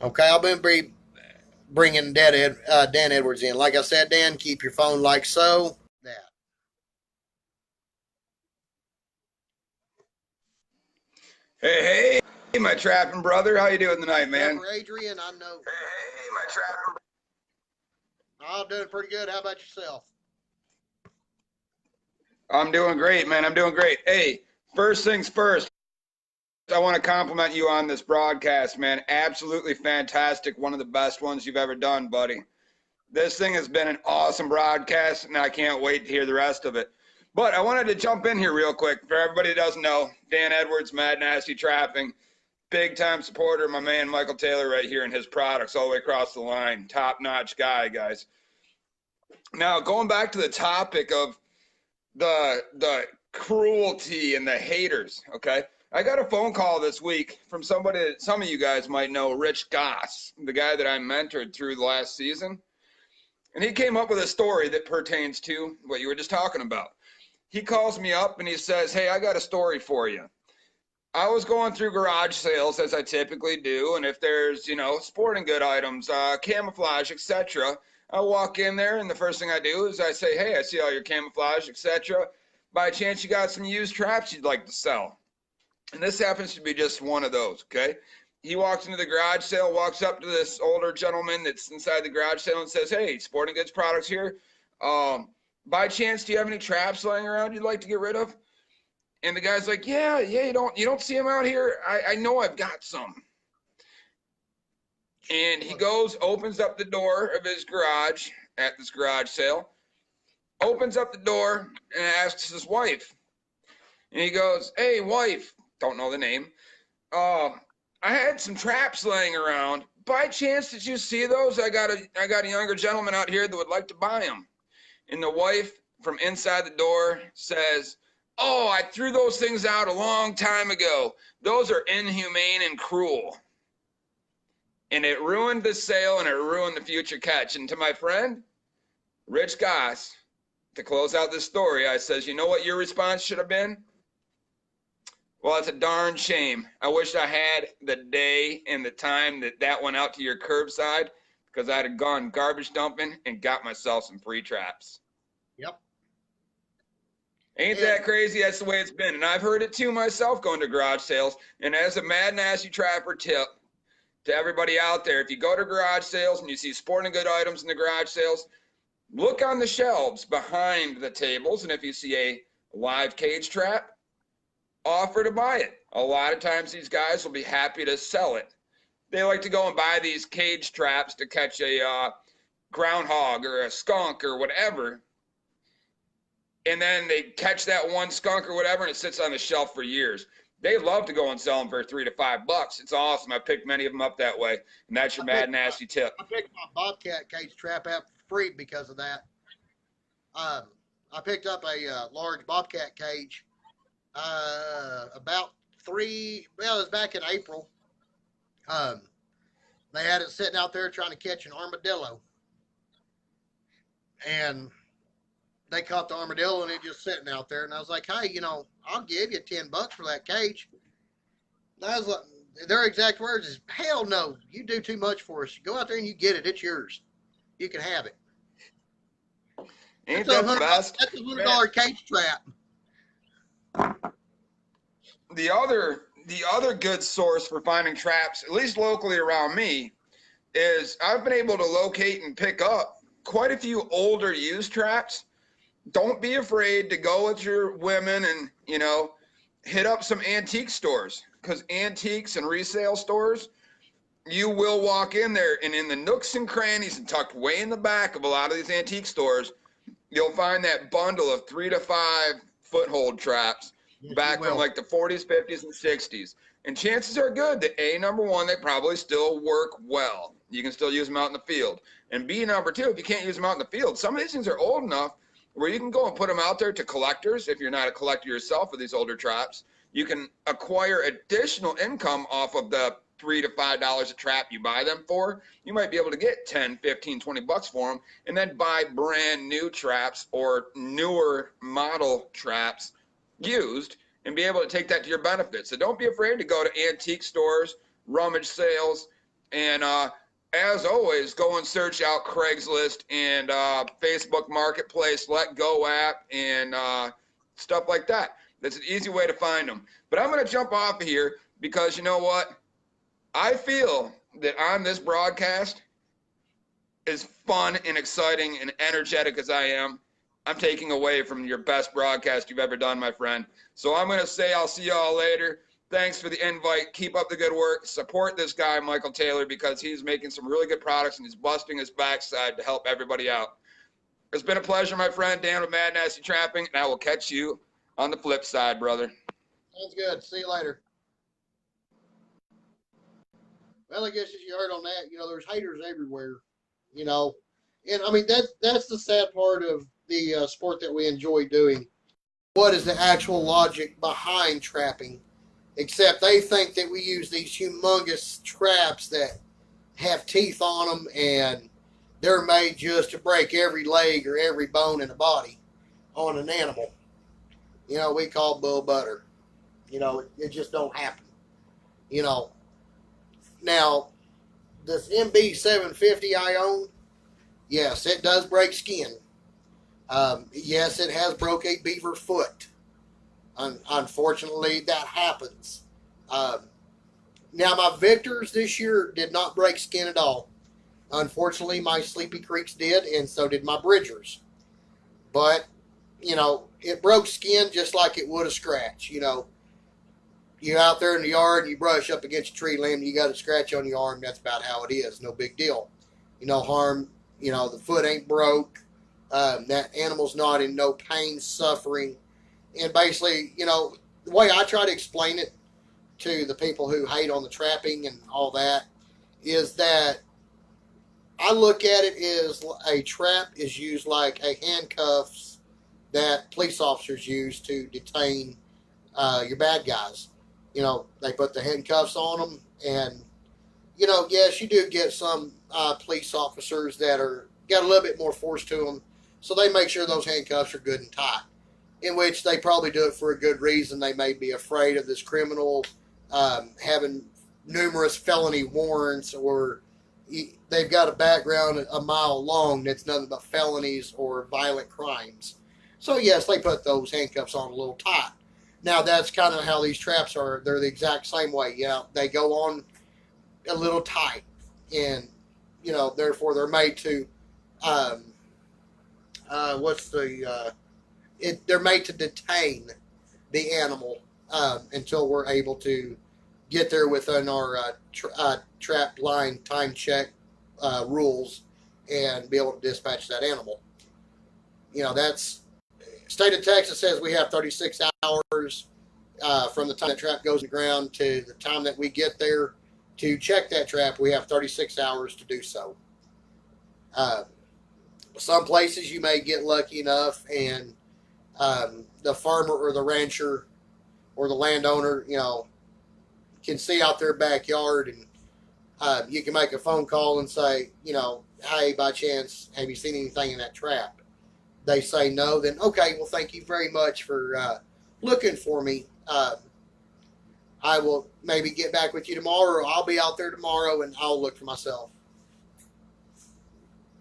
Okay, I'll be bringing Dan Edwards in. Like I said, Dan, keep your phone like so. That. Hey, my trapping brother. How you doing tonight, man? For Adrian, I know. Hey, my trapping I'm doing pretty good. How about yourself? I'm doing great, man. I'm doing great. Hey, first things first, I want to compliment you on this broadcast, man. Absolutely fantastic. One of the best ones you've ever done, buddy. This thing has been an awesome broadcast, and I can't wait to hear the rest of it. But I wanted to jump in here real quick. For everybody that doesn't know, Dan Edwards, Mad Nasty Trapping, big-time supporter of my man Michael Taylor right here and his products all the way across the line. Top-notch guy, guys. Now, going back to the topic of the cruelty and the haters, okay? I got a phone call this week from somebody that some of you guys might know, Rich Goss, the guy that I mentored through the last season. And he came up with a story that pertains to what you were just talking about. He calls me up and he says, hey, I got a story for you. I was going through garage sales as I typically do, and if there's, sporting good items, camouflage, etc., I walk in there, and the first thing I do is I say, hey, I see all your camouflage, etc. By chance, you got some used traps you'd like to sell? And this happens to be just one of those, okay? He walks into the garage sale, walks up to this older gentleman that's inside the garage sale and says, hey, sporting goods products here. By chance, do you have any traps laying around you'd like to get rid of? And the guy's like, yeah, you don't see them out here? I know I've got some. And he goes, opens up the door of his garage at this garage sale, opens up the door and asks his wife. And he goes, hey, wife, don't know the name. I had some traps laying around. By chance, did you see those? I got a younger gentleman out here that would like to buy them. And the wife from inside the door says, oh, I threw those things out a long time ago. Those are inhumane and cruel. And it ruined the sale and it ruined the future catch. And to my friend, Rich Goss, to close out this story, I says, you know what your response should have been? Well, it's a darn shame. I wish I had the day and the time that went out to your curbside, because I'd have gone garbage dumping and got myself some free traps. Yep. Ain't that crazy? That's the way it's been. And I've heard it too myself going to garage sales. And as a mad nasty trapper tip to everybody out there, if you go to garage sales and you see sporting good items in the garage sales, look on the shelves behind the tables. And if you see a live cage trap, offer to buy it. A lot of times these guys will be happy to sell it. They like to go and buy these cage traps to catch a groundhog or a skunk or whatever. And then they catch that one skunk or whatever, and it sits on the shelf for years. They love to go and sell them for $3 to $5. It's awesome. I picked many of them up that way, and that's your mad nasty tip. I picked my Bobcat cage trap up free because of that. I picked up a large Bobcat cage about it was back in April. They had it sitting out there trying to catch an armadillo. And they caught the armadillo and it just sitting out there. And I was like, hey, I'll give you $10 for that cage. And I was like, their exact words is, hell no, you do too much for us. Go out there and you get it. It's yours. You can have it. Ain't that the best? That's a $100 cage trap. The other good source for finding traps, at least locally around me, is I've been able to locate and pick up quite a few older used traps. Don't be afraid to go with your women and, hit up some antique stores, because antiques and resale stores, you will walk in there and in the nooks and crannies and tucked way in the back of a lot of these antique stores, you'll find that bundle of 3 to 5 foothold traps. Yes, back from like the 40s, 50s, and 60s. And chances are good that number one, they probably still work well. You can still use them out in the field. And B, number two, if you can't use them out in the field, some of these things are old enough where you can go and put them out there to collectors. If you're not a collector yourself of these older traps, you can acquire additional income off of the $3 to $5 a trap you buy them for. You might be able to get 10, 15, 20 bucks for them, and then buy brand new traps or newer model traps used and be able to take that to your benefit. So don't be afraid to go to antique stores, rummage sales, and as always, go and search out Craigslist and Facebook Marketplace, Let Go app, and stuff like that. That's an easy way to find them. But I'm going to jump off of here because you know what? I feel that on this broadcast, as fun and exciting and energetic as I am, I'm taking away from your best broadcast you've ever done, my friend. So I'm going to say I'll see y'all later. Thanks for the invite. Keep up the good work. Support this guy, Michael Taylor, because he's making some really good products and he's busting his backside to help everybody out. It's been a pleasure, my friend. Dan with Mad Nasty Trapping, and I will catch you on the flip side, brother. Sounds good. See you later. Well, I guess as you heard on that, there's haters everywhere, and I mean, that's the sad part of the sport that we enjoy doing. What is the actual logic behind trapping? Except they think that we use these humongous traps that have teeth on them and they're made just to break every leg or every bone in the body on an animal. We call bull butter. It just don't happen. Now, this MB750 I own, yes, it does break skin. Yes, it has broke a beaver foot. Unfortunately, that happens. Now, my Victors this year did not break skin at all. Unfortunately, my Sleepy Creeks did, and so did my Bridgers. But, it broke skin just like it would a scratch. You're out there in the yard and you brush up against a tree limb, you got a scratch on your arm. That's about how it is. No big deal. Harm. The foot ain't broke. That animal's not in no pain, suffering. And basically, the way I try to explain it to the people who hate on the trapping and all that is that I look at it as a trap is used like a handcuffs that police officers use to detain your bad guys. You know, they put the handcuffs on them, and you know, yes, you do get some police officers that are got a little bit more force to them, so they make sure those handcuffs are good and tight. In which they probably do it for a good reason. They may be afraid of this criminal having numerous felony warrants, or they've got a background a mile long that's nothing but felonies or violent crimes. So yes, they put those handcuffs on a little tight. Now that's kind of how these traps are. They're the exact same way. Yeah, they go on a little tight, and you know, therefore they're made to they're made to detain the animal until we're able to get there within our trap line time check rules and be able to dispatch that animal. You know, that's state of Texas says we have 36 hours from the time that trap goes in the ground to the time that we get there to check that trap. We have 36 hours to do so. Some places you may get lucky enough, and the farmer or the rancher or the landowner, you know, can see out their backyard, and you can make a phone call and say, you know, hey, by chance, have you seen anything in that trap? They say no, then okay, well, thank you very much for looking for me. I will maybe get back with you tomorrow, or I'll be out there tomorrow and I'll look for myself.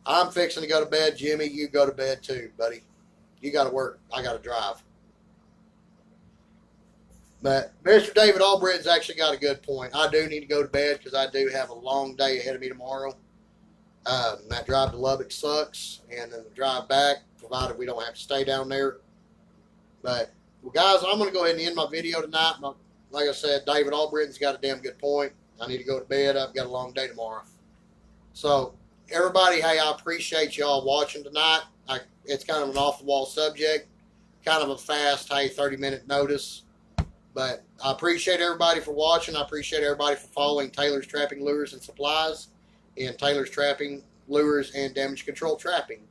I'm fixing to go to bed, Jimmy. You go to bed too, buddy. You got to work. I got to drive. But Mr. David Albritton's actually got a good point. I do need to go to bed because I do have a long day ahead of me tomorrow. That drive to Lubbock sucks, and then the drive back, provided we don't have to stay down there. But, well, guys, I'm going to go ahead and end my video tonight. Like I said, David Albritton's got a damn good point. I need to go to bed. I've got a long day tomorrow. So, everybody, hey, I appreciate y'all watching tonight. It's kind of an off-the-wall subject, kind of a fast, hey, 30-minute notice. But I appreciate everybody for watching. I appreciate everybody for following Tailors Trapping Lures and Supplies and Tailors Trapping Lures and Damage Control Trapping.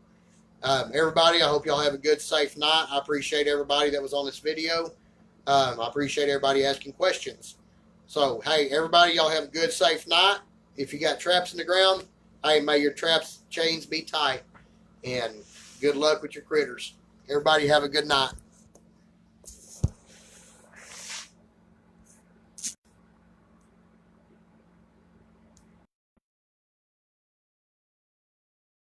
Everybody, I hope y'all have a good, safe night. I appreciate everybody that was on this video. I appreciate everybody asking questions. So, hey, everybody, y'all have a good, safe night. If you got traps in the ground, hey, may your traps chains be tight. And good luck with your critters. Everybody have a good night.